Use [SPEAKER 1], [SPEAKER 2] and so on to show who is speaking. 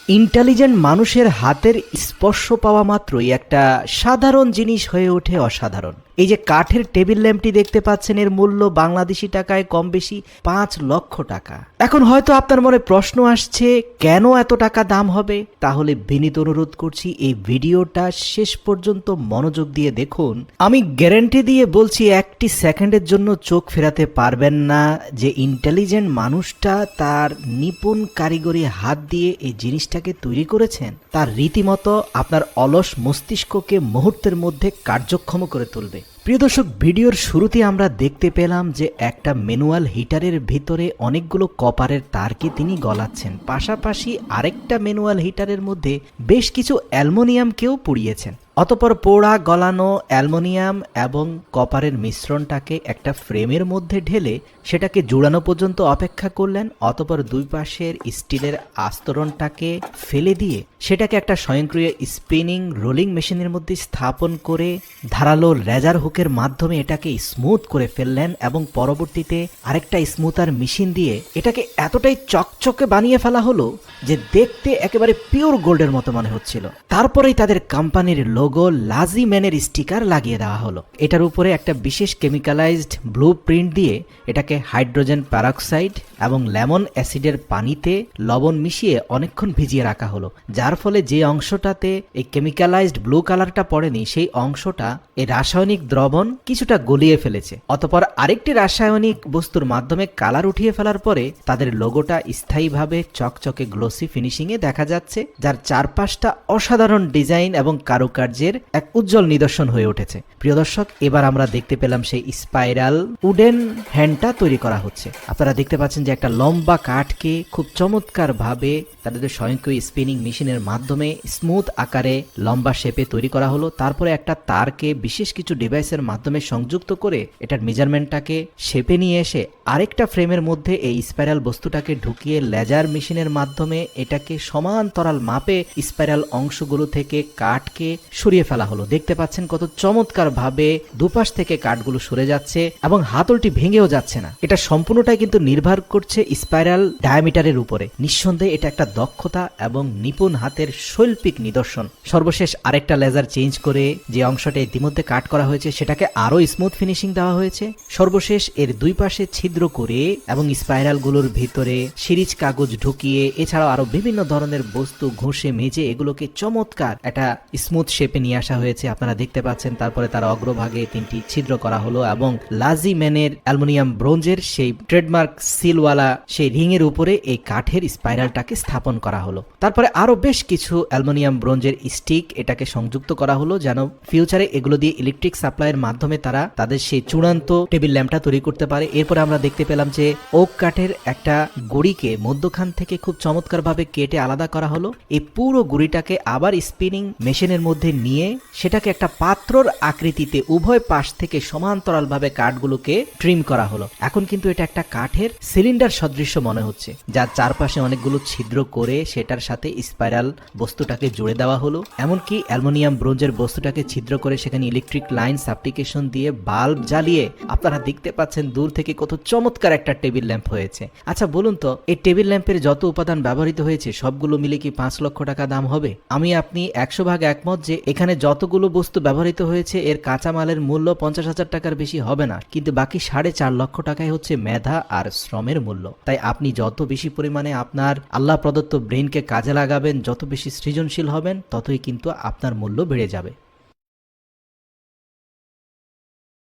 [SPEAKER 1] Intelligent মানুষের হাতের স্পর্শ পাওয়া মাত্রই একটা সাধারণ জিনিস হয়ে ওঠে অসাধারণ। এই যে কাঠের টেবিল ল্যাম্পটি দেখতে পাচ্ছেন, এর মূল্য বাংলাদেশি টাকায় কম বেশি 5 লক্ষ টাকা। এখন হয়তো আপনার মনে প্রশ্ন আসছে, কেন এত টাকা দাম হবে? তাহলে বিনীত অনুরোধ করছি এই ভিডিওটা শেষ পর্যন্ত মনোযোগ দিয়ে দেখুন। আমি গ্যারান্টি দিয়ে বলছি, একটি সেকেন্ডের জন্য চোখ ফেরাতে পারবেন না যে ইন্টেলিজেন্ট মানুষটা তার নিপুণ কারিগরি হাত দিয়ে এই জিনিসটাকে তৈরি করেছেন। তার রীতিমতো আপনার অলস মস্তিষ্ককে মুহূর্তের মধ্যে কার্যক্ষম করে তুলবে। প্রিয় দর্শক, ভিডিওর শুরুতে আমরা দেখতে পেলাম যে একটা ম্যানুয়াল হিটারের ভিতরে অনেকগুলো কপারের তারকে তিনি গলাচ্ছেন, পাশাপাশি আরেকটা ম্যানুয়াল হিটারের মধ্যে বেশ কিছু অ্যালুমিনিয়ামকেও পুড়িয়েছেন। অতঃপর পোড়া গলানো অ্যালুমিনিয়াম এবং কপারের মিশ্রণটাকে একটা ফ্রেমের মধ্যে ঢেলে সেটাকে জোড়ানো পর্যন্ত অপেক্ষা করলেন। অতঃপর দুই পাশের স্টিলের আস্তরণটাকে ফেলে দিয়ে সেটাকে একটা স্বয়ংক্রিয় স্পিনিং রোলিং মেশিনের মধ্যে স্থাপন করে ধারালো রেজার হুকের মাধ্যমে এটাকে স্মুথ করে ফেললেন এবং পরবর্তীতে আরেকটা স্মুথার মেশিন দিয়ে এটাকে এতটাই চকচকে বানিয়ে ফেলা হলো যে দেখতে একেবারে পিওর গোল্ডের মতো মনে হচ্ছিল। তারপরেই তাদের কোম্পানির লোগো লাজি ম্যানের স্টিকার লাগিয়ে দেওয়া হলো। এটার উপরে একটা বিশেষ কেমিক্যালাইজড ব্লু প্রিন্ট দিয়ে এটাকে হাইড্রোজেন প্যারক্সাইড এবং লেমন অ্যাসিডের পানিতে লবণ মিশিয়ে অনেকক্ষণ ভিজিয়ে রাখা হলো, যার ফলে যে অংশটাতে এই কেমিক্যালাইজড ব্লু কালারটা পড়েনি সেই অংশটা এই রাসায়নিক দ্রবণ কিছুটা গলিয়ে ফেলেছে। অতঃপর আরেকটি রাসায়নিক বস্তুর মাধ্যমে কালার উঠিয়ে ফেলার পরে তাদের লোগোটা স্থায়ীভাবে চকচকে গ্লোসি ফিনিশিং এ দেখা যাচ্ছে, যার চারপাশটা অসাধারণ ডিজাইন এবং কারুকার্যের এক উজ্জ্বল নিদর্শন হয়ে উঠেছে। প্রিয় দর্শক, এবার আমরা দেখতে পেলাম সেই স্পাইরাল উডেন হ্যান্ডটা তৈরি করা হচ্ছে। আপনারা দেখতে পাচ্ছেন যে একটা লম্বা কাঠকে খুব চমৎকার ভাবে তাদের স্বয়ংক্রিয় স্পিনিং মেশিনের মাধ্যমে স্মুথ আকারে লম্বা শেপে তৈরি করা হলো। তারপরে একটা তারকে বিশেষ কিছু ডিভাইসের মাধ্যমে সংযুক্ত করে এটার মেজারমেন্টটাকে শেপে নিয়ে এসে আরেকটা ফ্রেমের মধ্যে এই স্পাইরাল বস্তুটাকে ঢুকিয়ে লেজার মেশিনের মাধ্যমে এটাকে সমান্তরাল মাপে স্পাইরাল অংশগুলো থেকে কাঠকে সরিয়ে ফেলা হলো। দেখতে পাচ্ছেন কত চমৎকার ভাবে দুপাশ থেকে কাঠগুলো সরে যাচ্ছে এবং হাতলটি ভেঙেও যাচ্ছে না। এটা সম্পূর্ণটাই কিন্তু নির্ভর করছে স্পাইরাল ডায়ামিটারের উপরে। নিঃসন্দেহে এটা একটা দক্ষতা এবং নিপুণ হাতের শৈল্পিক নিদর্শন। সর্বশেষ আরেকটা লেজার চেঞ্জ করে যে অংশটা ইতিমধ্যে কাট করা হয়েছে সেটাকে আরো স্মুথ ফিনিশিং দেওয়া হয়েছে। সর্বশেষ এর দুই পাশে ছিদ্র করে এবং স্পাইরাল গুলোর ভিতরে সিরিজ কাগজ ঢুকিয়ে এছাড়াও আরো বিভিন্ন ধরনের বস্তু ঘষে মেজে এগুলোকে চমৎকার একটা স্মুথ শেপে নিয়ে আসা হয়েছে। আপনারা দেখতে পাচ্ছেন তারপরে তার অগ্রভাগে 3টি ছিদ্র করা হলো এবং লাজি ম্যানের অ্যালুমিনিয়াম ব্রোঞ্জের সেই ট্রেডমার্ক সিলওয়ালা সেই রিং এর উপরে এই কাঠের স্পাইরালটাকে স্থাপন করা হলো। তারপরে আরো বেশ কিছু অ্যালুমিনিয়াম ব্রোঞ্জের স্টিক এটাকে সংযুক্ত করা হলো যেন ফিউচারে এগুলো দিয়ে ইলেকট্রিক সাপ্লাইয়ের মাধ্যমে তারা তাদের সেই চূড়ান্ত টেবিল ল্যাম্পটা তৈরি করতে পারে। এরপরে আমরা দেখতে পেলাম যে ওক কাঠের একটা গুড়িকে মধ্যখান থেকে খুব চমৎকার ভাবে কেটে আলাদা করা হলো। এই পুরো গুড়িটাকে আবার স্পিনিং মেশিনের মধ্যে নিয়ে সেটাকে একটা পাত্রর আকৃতিতে উভয় পাশ থেকে সমান্তরাল ভাবে কাঠগুলোকে ট্রিম করা হলো। এখন কিন্তু এটা একটা কাঠের সিলিন্ডার সদৃশ্য মনে হচ্ছে, যার চারপাশে অনেকগুলো ছিদ্র করে সেটার সাথে স্পাইরাল বস্তুটাকে জুড়ে দেওয়া হলো। এমনকি অ্যালুমিনিয়াম ব্রোঞ্জের বস্তুটাকে ছিদ্র করে সেখানে ইলেকট্রিক লাইন সাবস্টিকেশন দিয়ে বাল্ব জ্বালিয়ে আপনারা দেখতে পাচ্ছেন দূর থেকে কত চমৎকার একটা টেবিল ল্যাম্প হয়েছে। আচ্ছা বলুন তো, এই টেবিল ল্যাম্পের যত উপাদান ব্যবহৃত হয়েছে সবগুলো মিলে কি 5 লক্ষ টাকা দাম হবে? আমি আপনি 100% একমত যে এখানে যতগুলো বস্তু ব্যবহৃত হয়েছে এর কাঁচামালের মূল্য 50,000 টাকার বেশি হবে না, কিন্তু বাকি 4.5 লক্ষ টাকাই হচ্ছে মেধা আর শ্রমের মূল্য। তাই আপনি যত বেশি পরিমাণে আপনার আল্লাহ প্রদত্ত ব্রেনকে কাজে লাগাবেন, যত বেশি সৃজনশীল হবেন, ততই কিন্তু আপনার মূল্য বেড়ে যাবে।